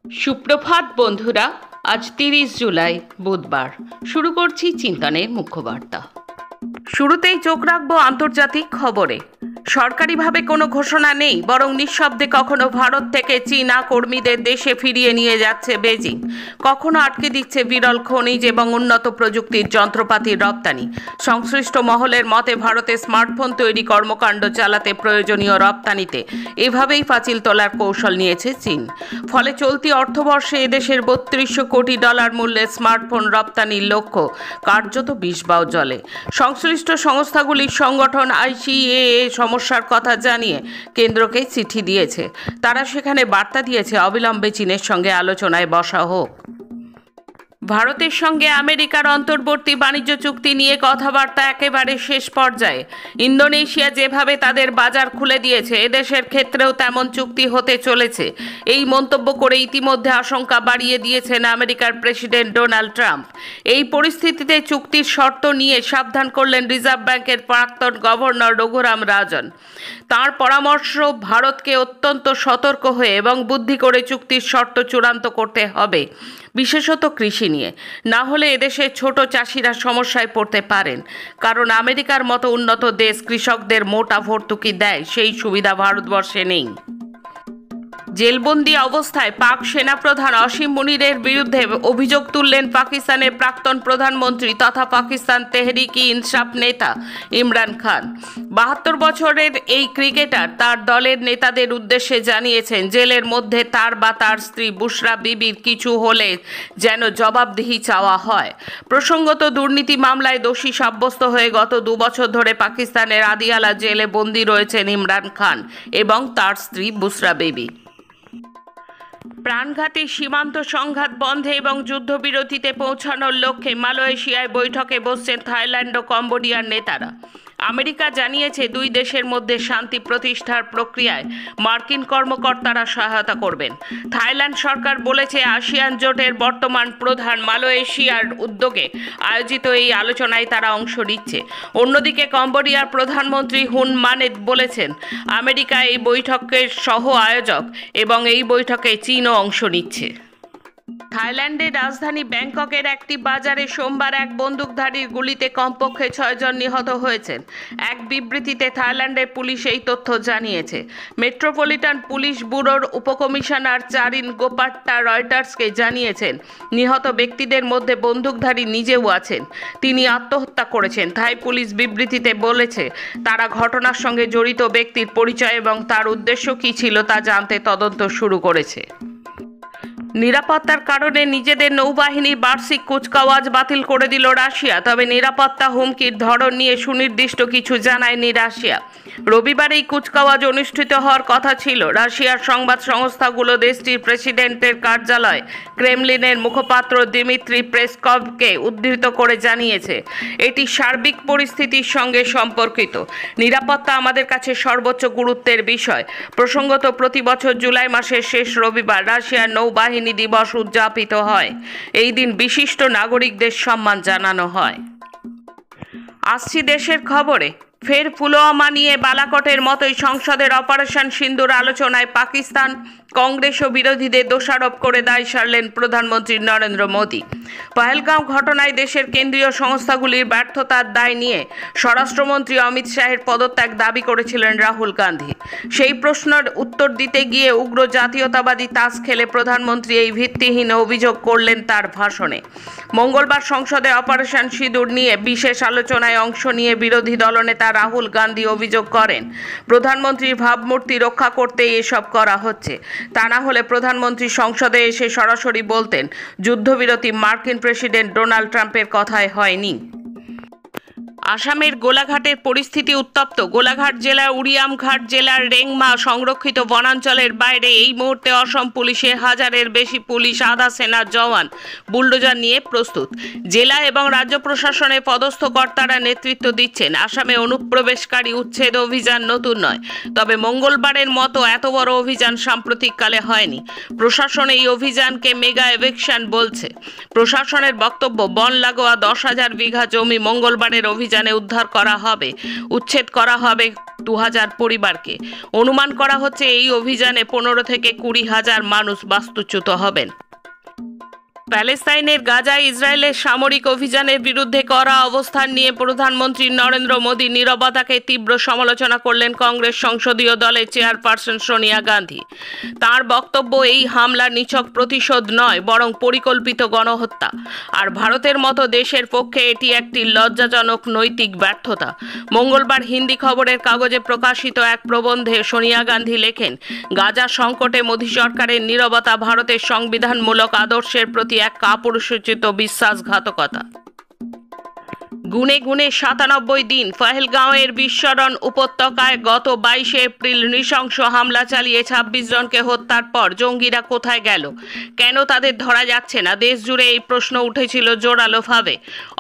সুপ্রভাত বন্ধুরা, আজ 30 জুলাই বুধবার। শুরু করছি চিন্তনের মুখ্য বার্তা। শুরুতেই চোখ রাখবো আন্তর্জাতিক খবরে। সরকারিভাবে কোনো ঘোষণা নেই, বরং নিঃশব্দে কখনো ভারত থেকে চীনা কর্মীদের দেশে ফিরিয়ে নিয়ে যাচ্ছে বেজিং, কখনো আটকে দিচ্ছে বিরল খনিজ এবং উন্নত প্রযুক্তির যন্ত্রপাতির রপ্তানি। সংশ্লিষ্ট মহলের মতে ভারতে স্মার্টফোন তৈরি কর্মকাণ্ড চালাতে প্রয়োজনীয় রপ্তানিতে এভাবেই পাঁচিল তোলার কৌশল নিয়েছে চীন। ফলে চলতি অর্থবর্ষে এদেশের $3200 কোটি মূল্যের স্মার্টফোন রপ্তানির লক্ষ্য কার্যত বিষবাও জলে। সংশ্লিষ্ট সংস্থাগুলির সংগঠন ICAA সমস্যার কথা জানিয়ে কেন্দ্রকে চিঠি দিয়েছে। তারা সেখানে বার্তা দিয়েছে অবিলম্বে চীনের সঙ্গে আলোচনায় বসা হোক। ভারতের সঙ্গে আমেরিকার অন্তর্বর্তী বাণিজ্য চুক্তি নিয়ে কথাবার্তা একেবারে শেষ পর্যায়ে। ইন্দোনেশিয়া যেভাবে তাদের বাজার খুলে দিয়েছে, এদেশের ক্ষেত্রেও তেমন চুক্তি হতে চলেছে। এই মন্তব্য করে ইতিমধ্যে আশঙ্কা বাড়িয়ে দিয়েছেন আমেরিকার প্রেসিডেন্ট ডোনাল্ড ট্রাম্প। এই পরিস্থিতিতে চুক্তির শর্ত নিয়ে সাবধান করলেন রিজার্ভ ব্যাংকের প্রাক্তন গভর্নর রঘুরাম রাজন। তাঁর পরামর্শ, ভারতকে অত্যন্ত সতর্ক হয়ে এবং বুদ্ধি করে চুক্তির শর্ত চূড়ান্ত করতে হবে, বিশেষত কৃষি নিয়ে। না হলে এদেশের ছোট চাষিরা সমস্যায় পড়তে পারেন, কারণ আমেরিকার মতো উন্নত দেশ কৃষকদের মোটা ভর্তুকি দেয়, সেই সুবিধা ভারতবর্ষে নেই। জেলবন্দি অবস্থায় পাক সেনাপ্রধান অসীম মুনিরের বিরুদ্ধে অভিযোগ তুললেন পাকিস্তানের প্রাক্তন প্রধানমন্ত্রী তথা পাকিস্তান তেহরিক-ই-ইনসাফ নেতা ইমরান খান। 72 বছরের এই ক্রিকেটার তার দলের নেতাদের উদ্দেশ্যে জানিয়েছেন, জেলের মধ্যে তার বা তার স্ত্রী বুশরা বিবির কিছু হলে যেন জবাবদিহি চাওয়া হয়। প্রসঙ্গত, দুর্নীতি মামলায় দোষী সাব্যস্ত হয়ে গত 2 বছর ধরে পাকিস্তানের আদিয়ালা জেলে বন্দী রয়েছেন ইমরান খান এবং তার স্ত্রী বুশরা বিবি। প্রাণঘাতী সীমান্ত সংঘাত বন্ধে এবং যুদ্ধবিরতিতে পৌঁছানোর লক্ষ্যে মালয়েশিয়ায় বৈঠকে বসছেন থাইল্যান্ড ও কম্বোডিয়ার নেতারা। আমেরিকা জানিয়েছে, দুই দেশের মধ্যে শান্তি প্রতিষ্ঠার প্রক্রিয়ায় মার্কিন কর্মকর্তারা সহায়তা করবেন। থাইল্যান্ড সরকার বলেছে, আসিয়ান জোটের বর্তমান প্রধান মালয়েশিয়ার উদ্যোগে আয়োজিত এই আলোচনায় তারা অংশ নিচ্ছে। অন্যদিকে কম্বোডিয়ার প্রধানমন্ত্রী হুন মানেত বলেছেন, আমেরিকা এই বৈঠকের সহ আয়োজক এবং এই বৈঠকে চীনও অংশ নিচ্ছে। থাইল্যান্ডের রাজধানী ব্যাংককের একটি বাজারে সোমবার এক বন্দুকধারীর গুলিতে কমপক্ষে 6 জন নিহত হয়েছেন। এক বিবৃতিতে থাইল্যান্ডের পুলিশ এই তথ্য জানিয়েছে। মেট্রোপলিটন পুলিশ ব্যুরোর উপকমিশনার চারিন গোপাট্টা রয়টার্সকে জানিয়েছেন, নিহত ব্যক্তিদের মধ্যে বন্দুকধারী নিজেও আছেন। তিনি আত্মহত্যা করেছেন। থাই পুলিশ বিবৃতিতে বলেছে, তারা ঘটনার সঙ্গে জড়িত ব্যক্তির পরিচয় এবং তার উদ্দেশ্য কী ছিল তা জানতে তদন্ত শুরু করেছে। নিরাপত্তার কারণে নিজেদের নৌবাহিনীর বার্ষিক কুচকাওয়াজ বাতিল করে দিল রাশিয়া, তবে নিরাপত্তা হুমকির ধরন নিয়ে সুনির্দিষ্ট কিছু জানায়নি রাশিয়া। রবিবার এই কুচকাওয়াজ অনুষ্ঠিত হওয়ার কথা ছিল। রাশিয়ার সংবাদ সংস্থাগুলো দেশটির প্রেসিডেন্টের কার্যালয় ক্রেমলিনের মুখপাত্র দিমিত্রি পেসকভকে উদ্ধৃত করে জানিয়েছে, এটি সার্বিক পরিস্থিতির সঙ্গে সম্পর্কিত। নিরাপত্তা আমাদের কাছে সর্বোচ্চ গুরুত্বের বিষয়। প্রসঙ্গত, প্রতি বছর জুলাই মাসের শেষ রবিবার রাশিয়ার নৌবাহিনী দিবস উদযাপিত হয়। এই দিন বিশিষ্ট নাগরিকদের সম্মান জানানো হয়। আসছি দেশের খবরে। ফের পুলওয়ামা নিয়ে বালাকটের মতোই সংসদের অপারেশন সিন্দুর আলোচনায় পাকিস্তান, কংগ্রেস ও বিরোধীদের দোষারোপ করে দায় সারলেন প্রধানমন্ত্রী নরেন্দ্র মোদী। পহেলগাঁও ঘটনায় দেশের কেন্দ্রীয় সংস্থাগুলির ব্যর্থতার দায় নিয়ে স্বরাষ্ট্রমন্ত্রী অমিত শাহের পদত্যাগ দাবি করেছিলেন রাহুল গান্ধী। সেই প্রশ্নের উত্তর দিতে গিয়ে উগ্র জাতীয়তাবাদী তাস খেলে প্রধানমন্ত্রী এই ভিত্তিহীন অভিযোগ করলেন তার ভাষণে। মঙ্গলবার সংসদে অপারেশন সিঁদুর নিয়ে বিশেষ আলোচনায় অংশ নিয়ে বিরোধী দলনেতা রাহুল গান্ধী অভিযোগ করেন, প্রধানমন্ত্রীর ভাবমূর্তি রক্ষা করতেই এসব করা হচ্ছে। তা না হলে প্রধানমন্ত্রী সংসদে এসে সরাসরি বলতেন, যুদ্ধবিরতি মার্কিন প্রেসিডেন্ট ডোনাল্ড ট্রাম্পের কথায় হয়নি। আসামের গোলাঘাটের পরিস্থিতি উত্তপ্ত। গোলাঘাট জেলার উড়িয়ামঘাট জেলার রেংমা সংরক্ষিত বনাঞ্চলের বাইরে এই মুহূর্তে অসম পুলিশের 1000-এর বেশি পুলিশ, আধা সেনার জওয়ান বুলডোজার নিয়ে প্রস্তুত। জেলা এবং রাজ্য প্রশাসনের পদস্থ কর্তারা নেতৃত্ব দিচ্ছেন। আসামে অনুপ্রবেশকারী উচ্ছেদ অভিযান নতুন নয়, তবে মঙ্গলবারের মতো এত বড় অভিযান সাম্প্রতিককালে হয়নি। প্রশাসন এই অভিযানকে মেগা এভিকশন বলছে। প্রশাসনের বক্তব্য, বন লাগোয়া 10,000 বিঘা জমি মঙ্গলবারের অভিযান অভিযানে উদ্ধার করা হবে, উচ্ছেদ করা হবে 2000 পরিবারকে। অনুমান করা হচ্ছে এই অভিযানে 15 থেকে 20,000 মানুষ বাস্তুচ্যুত হবেন। প্যালেস্তাইনের গাজায় ইসরায়েলের সামরিক অভিযানের বিরুদ্ধে করা অবস্থান নিয়ে প্রধানমন্ত্রী নরেন্দ্র মোদী নীরবতাকে তীব্র সমালোচনা করলেন কংগ্রেস সংসদীয় দলের চেয়ারপারসন সোনিয়া গান্ধী। তার বক্তব্য, এই হামলা নিছক প্রতিশোধ নয়, বরং পরিকল্পিত গণহত্যা। আর ভারতের মতো দেশের পক্ষে এটি একটি লজ্জাজনক নৈতিক ব্যর্থতা। মঙ্গলবার হিন্দি খবরের কাগজে প্রকাশিত এক প্রবন্ধে সোনিয়া গান্ধী লেখেন, গাজা সংকটে মোদী সরকারের নীরবতা ভারতের সংবিধানমূলক আদর্শের প্রতি এক কাপুরুষোচিত বিশ্বাসঘাতকতা। গুনে গুনে 97 দিন পহেলগাঁওয়ের বিস্ফোরণ উপত্যকায় গত 22 এপ্রিল নৃশংস হামলা চালিয়ে 26 জনকে হত্যার পর জঙ্গিরা কোথায় গেল, কেন তাদের ধরা যাচ্ছে না, দেশ জুড়ে এই প্রশ্ন উঠেছিল জোরালোভাবে।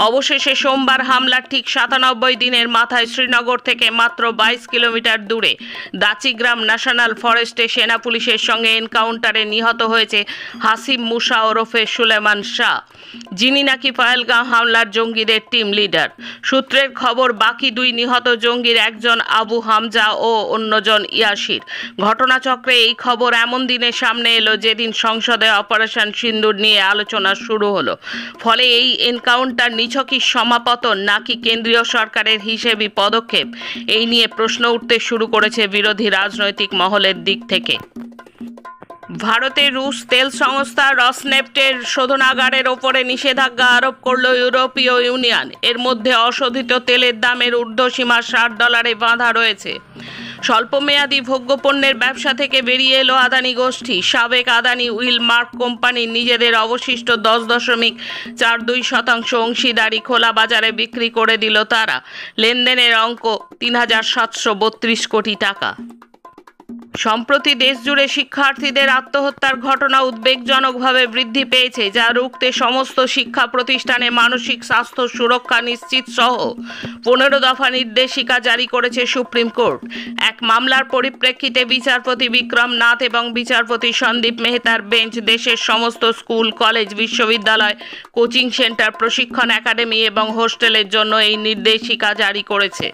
অবশেষে সোমবার হামলার ঠিক 97 দিনের মাথায় শ্রীনগর থেকে মাত্র 22 কিলোমিটার দূরে দাচিগ্রাম ন্যাশনাল ফরেস্টে সেনা পুলিশের সঙ্গে এনকাউন্টারে নিহত হয়েছে হাসিম মুসা ওরফে সুলেমান শাহ, যিনি নাকি পহেলগাঁও হামলার জঙ্গিদের টিম লিডার। সূত্রের খবর, বাকি 2 নিহত জঙ্গির একজন আবু হামজা ও অন্যজন ইয়াসির। ঘটনাচক্রে এই খবর এমন দিনে সামনে এলো যেদিন সংসদে অপারেশন সিন্দুর নিয়ে আলোচনা শুরু হলো। ফলে এই এনকাউন্টার নিছকই সমাপতন নাকি কেন্দ্রীয় সরকারের হিসেবি পদক্ষেপ, এই নিয়ে প্রশ্ন উঠতে শুরু করেছে বিরোধী রাজনৈতিক মহলের দিক থেকে। ভারতে রুশ তেল সংস্থা রসনেফটের শোধনাগারের ওপরে নিষেধাজ্ঞা আরোপ করল ইউরোপীয় ইউনিয়ন। এর মধ্যে অশোধিত তেলের দামের ঊর্ধ্বসীমা $60 বাঁধা রয়েছে। স্বল্পমেয়াদী ভোগ্যপণ্যের ব্যবসা থেকে বেরিয়ে এলো আদানি গোষ্ঠী। সাবেক আদানি উইল মার্ক কোম্পানি নিজেদের অবশিষ্ট 10.42% অংশীদারি খোলা বাজারে বিক্রি করে দিল তারা। লেনদেনের অঙ্ক 3,732 কোটি টাকা। সম্প্রতি দেশজুড়ে শিক্ষার্থীদের আত্মহত্যার ঘটনা উদ্বেগজনকভাবে বৃদ্ধি পেয়েছে, যা রুখতে সমস্ত শিক্ষা প্রতিষ্ঠানে মানসিক স্বাস্থ্য সুরক্ষা নিশ্চিত সহ 15 দফা নির্দেশিকা জারি করেছে সুপ্রিম কোর্ট। এক মামলার পরিপ্রেক্ষিতে বিচারপতি বিক্রম নাথ এবং বিচারপতি সন্দীপ মেহতার বেঞ্চ দেশের সমস্ত স্কুল, কলেজ, বিশ্ববিদ্যালয়, কোচিং সেন্টার, প্রশিক্ষণ একাডেমি এবং হোস্টেলের জন্য এই নির্দেশিকা জারি করেছে।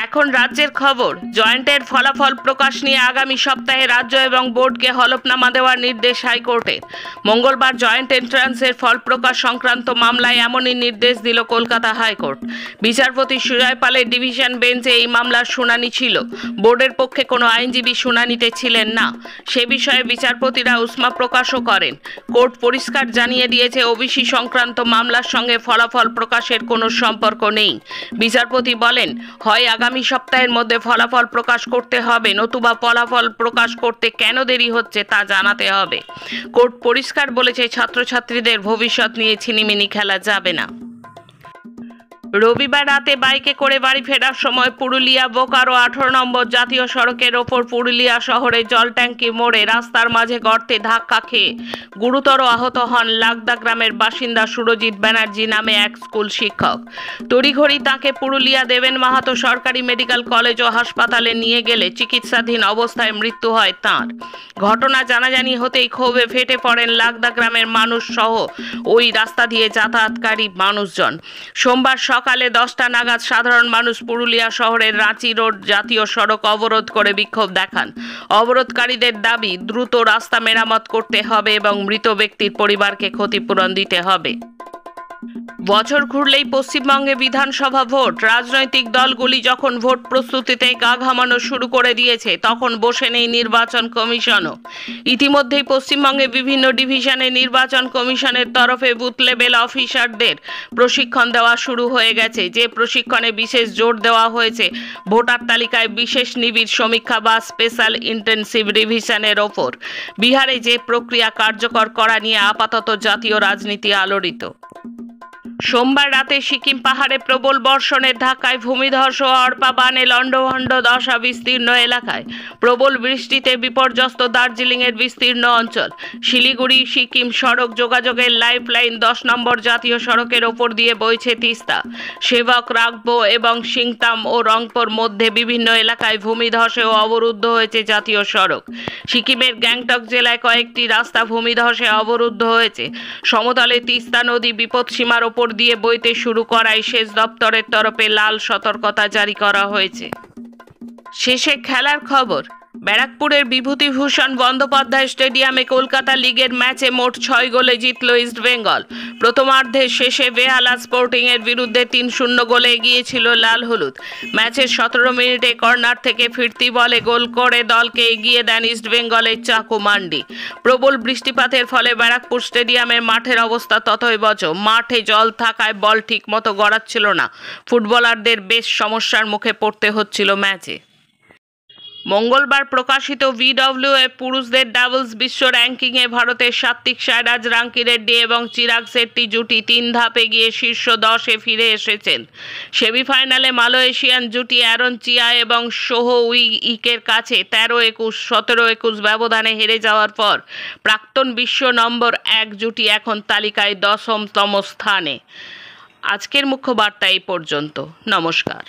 এখন রাজ্যের খবর। জয়েন্টের ফলাফল প্রকাশ নিয়ে আগামী সপ্তাহে রাজ্য এবং বোর্ডকে হলফনামা দেওয়ার নির্দেশ হাইকোর্টের। মঙ্গলবার জয়েন্ট এন্ট্রান্সের ফল প্রকাশ সংক্রান্ত মামলায় এমনই নির্দেশ দিল কলকাতা হাইকোর্ট। বিচারপতি সুজয় পালের ডিভিশন বেঞ্চে এই মামলার শুনানি ছিল। বোর্ডের পক্ষে কোনো আইনজীবী শুনানিতে ছিলেন না। সে বিষয়ে বিচারপতিরা উষ্মা প্রকাশও করেন। কোর্ট পরিষ্কার জানিয়ে দিয়েছে, ওবিসি সংক্রান্ত মামলার সঙ্গে ফলাফল প্রকাশের কোনো সম্পর্ক নেই। বিচারপতি বলেন, হয় আগামী সপ্তাহের মধ্যে ফলাফল প্রকাশ করতে হবে, নতুবা ফলাফল প্রকাশ করতে কেন দেরি হচ্ছে তা জানাতে হবে। কোর্ট পরিষ্কার বলেছে, ছাত্রছাত্রীদের ভবিষ্যৎ নিয়ে ছিনিমিনি খেলা যাবে না। রবিবার রাতে বাইকে করে বাড়ি ফেরার সময় পুরুলিয়া বোকারো 18 নম্বর জাতীয় সড়কের ওপর পুরুলিয়া শহরে জলট্যাঙ্কি মোড়ে রাস্তার মাঝে গর্তে ধাক্কা খেয়ে গুরুতর আহত হন লাগদা গ্রামের বাসিন্দা সুরজিৎ ব্যানার্জি নামে এক স্কুল শিক্ষক। তড়িঘড়ি তাঁকে পুরুলিয়া দেবেন মাহাতো সরকারি মেডিকেল কলেজ ও হাসপাতালে নিয়ে গেলে চিকিৎসাধীন অবস্থায় মৃত্যু হয় তাঁর। ঘটনা জানাজানি হতেই ক্ষোভে ফেটে পড়েন লাগদা গ্রামের মানুষ সহ ওই রাস্তা দিয়ে যাতায়াতকারী মানুষজন। সোমবার সকালে 10টা নাগাদ সাধারণ মানুষ পুরুলিয়া শহরের রাঁচি রোড জাতীয় সড়ক অবরোধ করে বিক্ষোভ দেখান। অবরোধকারীদের দাবি, দ্রুত রাস্তা মেরামত করতে হবে এবং মৃত ব্যক্তির পরিবারকে ক্ষতিপূরণ দিতে হবে। বছর ঘুরলেই পশ্চিমবঙ্গে বিধানসভা ভোট। রাজনৈতিক দলগুলি যখন ভোট প্রস্তুতিতে গা ঘামানো শুরু করে দিয়েছে, তখন বসে নেই নির্বাচন কমিশনও। ইতিমধ্যেই পশ্চিমবঙ্গে বিভিন্ন ডিভিশনে নির্বাচন কমিশনের তরফে বুথ লেভেল অফিসারদের প্রশিক্ষণ দেওয়া শুরু হয়ে গেছে। যে প্রশিক্ষণে বিশেষ জোর দেওয়া হয়েছে ভোটার তালিকায় বিশেষ নিবিড় সমীক্ষা বা স্পেশাল ইন্টেনসিভ রিভিশনের ওপর। বিহারে যে প্রক্রিয়া কার্যকর করা নিয়ে আপাতত জাতীয় রাজনীতি আলোড়িত। সোমবার রাতে সিকিম পাহাড়ে প্রবল বর্ষণের ধাক্কায় ভূমিধস ও অর্পা বানে লণ্ডভণ্ড দশা বিস্তীর্ণ এলাকায়। প্রবল বৃষ্টিতে বিপর্যস্ত দার্জিলিংয়ের বিস্তীর্ণ অঞ্চল। শিলিগুড়ি সিকিম সড়ক যোগাযোগের লাইফলাইন 10 নম্বর জাতীয় সড়কের ওপর দিয়ে বইছে তিস্তা। সেবক, রাগবো এবং সিংতাম ও রংপুর মধ্যে বিভিন্ন এলাকায় ভূমিধসে ও অবরুদ্ধ হয়েছে জাতীয় সড়ক। সিকিমের গ্যাংটক জেলায় কয়েকটি রাস্তা ভূমিধসে অবরুদ্ধ হয়েছে। সমতলে তিস্তা নদী বিপদসীমার ওপর উপর দিয়ে বইতে শুরু করায় সেচ দপ্তরের তরফে লাল সতর্কতা জারি করা হয়েছে। শেষে খেলার খবর। ব্যারাকপুরের বিভূতিভূষণ বন্দ্যোপাধ্যায় স্টেডিয়ামে কলকাতা লিগের ম্যাচে মোট 6 গোলে জিতল ইস্টবেঙ্গল। প্রথমার্ধের শেষে বেহালা স্পোর্টিংয়ের বিরুদ্ধে 3-0 গোলে এগিয়েছিল লাল হলুদ। ম্যাচের 17 মিনিটে কর্নার থেকে ফিরতি বলে গোল করে দলকে এগিয়ে দেন ইস্টবেঙ্গলের চাকু মান্ডি। প্রবল বৃষ্টিপাতের ফলে ব্যারাকপুর স্টেডিয়ামের মাঠের অবস্থা তথৈবচ। মাঠে জল থাকায় বল ঠিকমতো গড়াচ্ছিল না। ফুটবলারদের বেশ সমস্যার মুখে পড়তে হচ্ছিল ম্যাচে। মঙ্গলবার প্রকাশিত VWF পুরুষদের ডাবলস বিশ্ব র্যাঙ্কিংয়ে ভারতের সাত্বিক সাইরাজ রাঙ্কিরেড্ডি এবং চিরাগ শেট্টি জুটি 3 ধাপে গিয়ে শীর্ষ 10-এ ফিরে এসেছেন। সেমিফাইনালে মালয়েশিয়ান জুটি অ্যারন চিয়া এবং সোহ উই-ইকের কাছে 13-21, 17-21 ব্যবধানে হেরে যাওয়ার পর প্রাক্তন বিশ্ব নম্বর 1 জুটি এখন তালিকায় 10তম স্থানে। আজকের মুখ্য বার্তা এই পর্যন্ত। নমস্কার।